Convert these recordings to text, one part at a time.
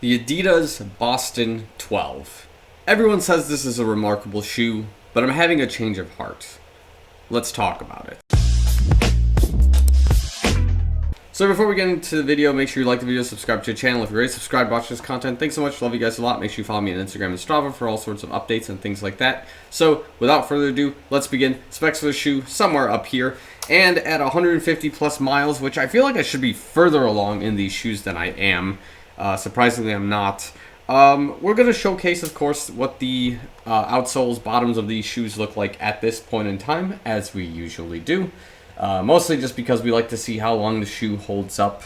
The Adidas Boston 12. Everyone says this is a remarkable shoe, but I'm having a change of heart. Let's talk about it. So before we get into the video, make sure you like the video, subscribe to the channel. If you're already subscribed, watch this content. Thanks so much. Love you guys a lot. Make sure you follow me on Instagram and Strava for all sorts of updates and things like that. So without further ado, let's begin. Specs for the shoe somewhere up here. And at 150 plus miles, which I feel like I should be further along in these shoes than I am. Surprisingly, I'm not. We're going to showcase, of course, what the outsoles, bottoms of these shoes look like at this point in time, as we usually do. Mostly just because we like to see how long the shoe holds up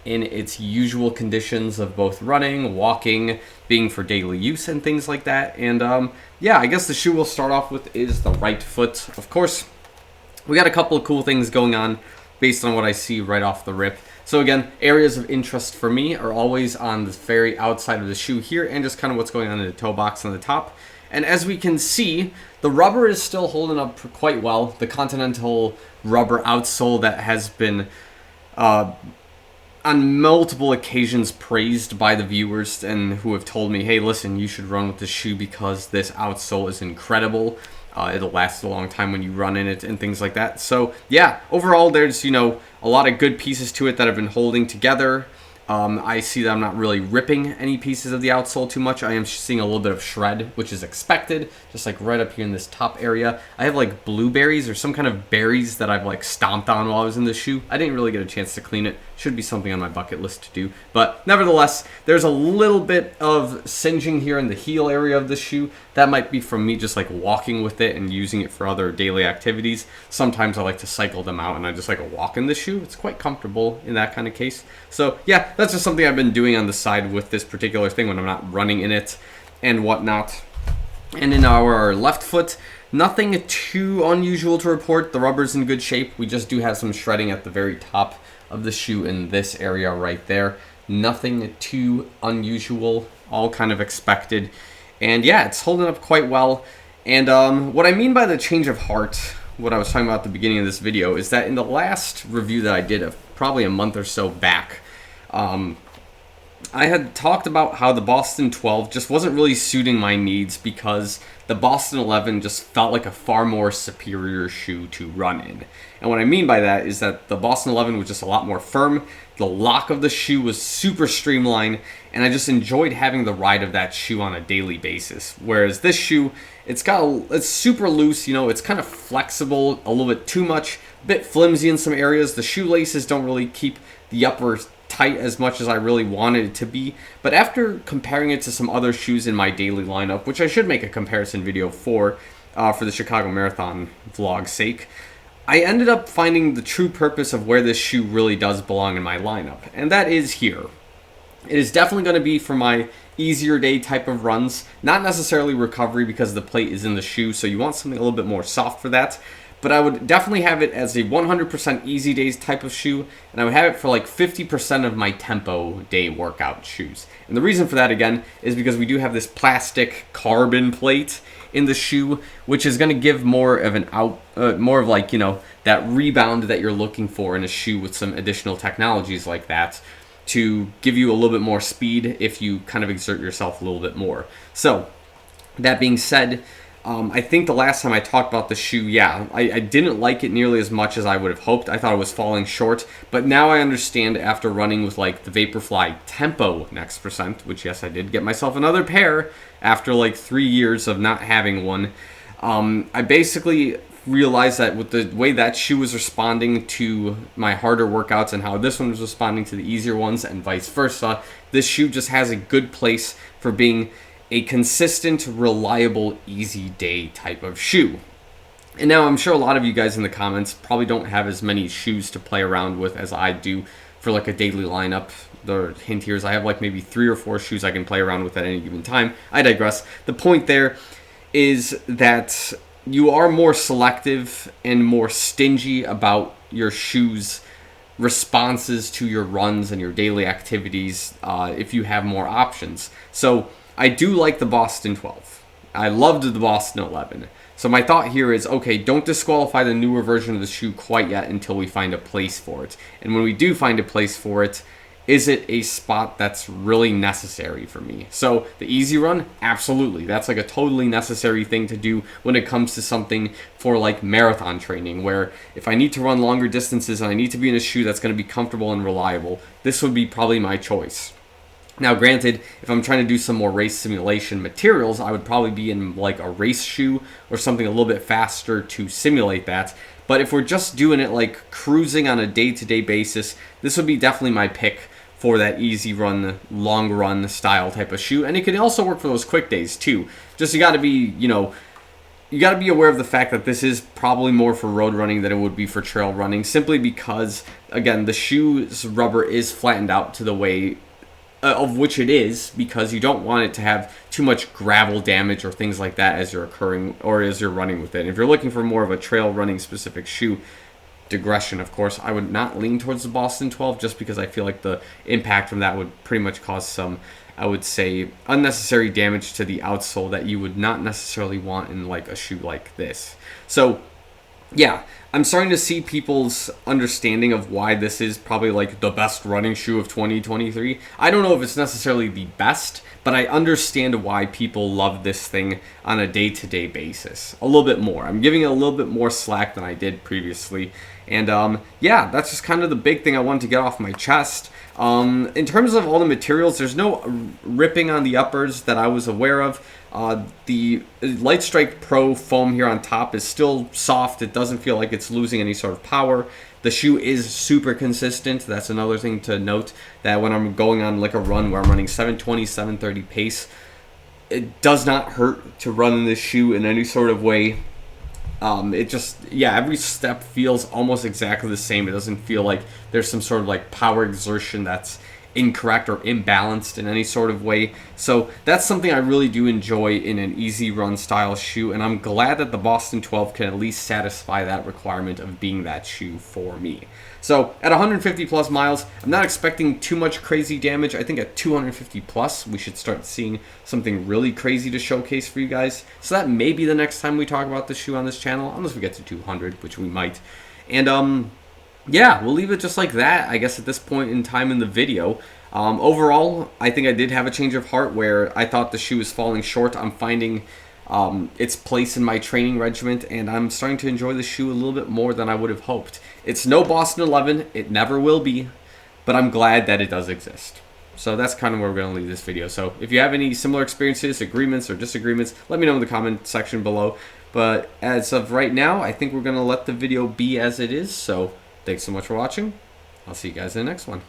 in its usual conditions of both running, walking, being for daily use, and things like that. And yeah, I guess the shoe we'll start off with is the right foot. Of course, we got a couple of cool things going on based on what I see right off the rip. So again, areas of interest for me are always on the very outside of the shoe here and just kind of what's going on in the toe box on the top. And as we can see, the rubber is still holding up quite well. The Continental rubber outsole that has been on multiple occasions praised by the viewers and who have told me, hey, listen, you should run with this shoe because this outsole is incredible. It'll last a long time when you run in it and things like that. So yeah, overall there's, a lot of good pieces to it that have been holding together. I see that I'm not really ripping any pieces of the outsole too much. I am seeing a little bit of shred, which is expected, just like right up here in this top area. I have like blueberries or some kind of berries that I've like stomped on while I was in the shoe. I didn't really get a chance to clean it. Should be something on my bucket list to do. But nevertheless, there's a little bit of singeing here in the heel area of the shoe. That might be from me just like walking with it and using it for other daily activities. Sometimes I like to cycle them out and I just like to walk in the shoe. It's quite comfortable in that kind of case. So yeah, that's just something I've been doing on the side with this particular thing when I'm not running in it and whatnot. And in our left foot, nothing too unusual to report. The rubber's in good shape. We just do have some shredding at the very top of the shoe in this area right there. Nothing too unusual, all kind of expected. And yeah, it's holding up quite well. And what I mean by the change of heart, what I was talking about at the beginning of this video, is that in the last review that I did of probably a month or so back, I had talked about how the Boston 12 just wasn't really suiting my needs because the Boston 11 just felt like a far more superior shoe to run in. And what I mean by that is that the Boston 11 was just a lot more firm. The lock of the shoe was super streamlined, and I just enjoyed having the ride of that shoe on a daily basis. Whereas this shoe, it's super loose, it's kind of flexible, a little bit too much, a bit flimsy in some areas. The shoelaces don't really keep the upper tight as much as I really wanted it to be. But after comparing it to some other shoes in my daily lineup, which I should make a comparison video for the Chicago Marathon vlog's sake, I ended up finding the true purpose of where this shoe really does belong in my lineup, and that is here. It is definitely going to be for my easier day type of runs, not necessarily recovery because the plate is in the shoe, so you want something a little bit more soft for that. But I would definitely have it as a 100% easy days type of shoe, and I would have it for like 50% of my tempo day workout shoes. And the reason for that, again, is because we do have this plastic carbon plate in the shoe, which is going to give more of that rebound that you're looking for in a shoe with some additional technologies like that to give you a little bit more speed if you kind of exert yourself a little bit more. So, that being said, I think the last time I talked about the shoe, yeah, I didn't like it nearly as much as I would have hoped. I thought it was falling short, but now I understand after running with like the Vaporfly Tempo Next Percent, which yes, I did get myself another pair after like 3 years of not having one. I basically realized that with the way that shoe was responding to my harder workouts and how this one was responding to the easier ones and vice versa, this shoe just has a good place for being a consistent, reliable, easy day type of shoe. And now I'm sure a lot of you guys in the comments probably don't have as many shoes to play around with as I do for like a daily lineup. The hint here is I have like maybe 3 or 4 shoes I can play around with at any given time. I digress. The point there is that you are more selective and more stingy about your shoes' responses to your runs and your daily activities if you have more options. So I do like the Boston 12. I loved the Boston 11. So my thought here is, okay, don't disqualify the newer version of the shoe quite yet until we find a place for it. And when we do find a place for it, is it a spot that's really necessary for me? So the easy run, absolutely. That's like a totally necessary thing to do when it comes to something for like marathon training, where if I need to run longer distances and I need to be in a shoe that's going to be comfortable and reliable, this would be probably my choice. Now, granted, if I'm trying to do some more race simulation materials, I would probably be in like a race shoe or something a little bit faster to simulate that. But if we're just doing it like cruising on a day-to-day basis, this would be definitely my pick for that easy run, long run style type of shoe. And it can also work for those quick days too. Just you got to be, you got to be aware of the fact that this is probably more for road running than it would be for trail running, simply because, again, the shoe's rubber is flattened out to the way of which it is, because you don't want it to have too much gravel damage or things like that as you're running with it. If you're looking for more of a trail running specific shoe, digression, of course, I would not lean towards the Boston 12, just because I feel like the impact from that would pretty much cause some, I would say, unnecessary damage to the outsole that you would not necessarily want in like a shoe like this. So yeah, I'm starting to see people's understanding of why this is probably like the best running shoe of 2023. I don't know if it's necessarily the best, but I understand why people love this thing on a day-to-day basis a little bit more. I'm giving it a little bit more slack than I did previously. And yeah, that's just kind of the big thing I wanted to get off my chest. In terms of all the materials, there's no ripping on the uppers that I was aware of. The Light Strike Pro foam here on top is still soft. It doesn't feel like it's losing any sort of power. The shoe is super consistent. That's another thing to note, that when I'm going on like a run where I'm running 720, 730 pace, it does not hurt to run in this shoe in any sort of way. It just, yeah, every step feels almost exactly the same. It doesn't feel like there's some sort of like power exertion that's incorrect or imbalanced in any sort of way. So that's something I really do enjoy in an easy run style shoe, and I'm glad that the Boston 12 can at least satisfy that requirement of being that shoe for me. So at 150 plus miles, I'm not expecting too much crazy damage. I think at 250 plus, we should start seeing something really crazy to showcase for you guys. So that may be the next time we talk about the shoe on this channel, unless we get to 200, which we might. And yeah, we'll leave it just like that, I guess, at this point in time in the video. Overall, I think I did have a change of heart where I thought the shoe was falling short. I'm finding its place in my training regimen, and I'm starting to enjoy the shoe a little bit more than I would have hoped. It's no Boston 11, it never will be, but I'm glad that it does exist. So that's kind of where we're going to leave this video. So if you have any similar experiences, agreements, or disagreements, let me know in the comment section below. But as of right now, I think we're going to let the video be as it is. So thanks so much for watching. I'll see you guys in the next one.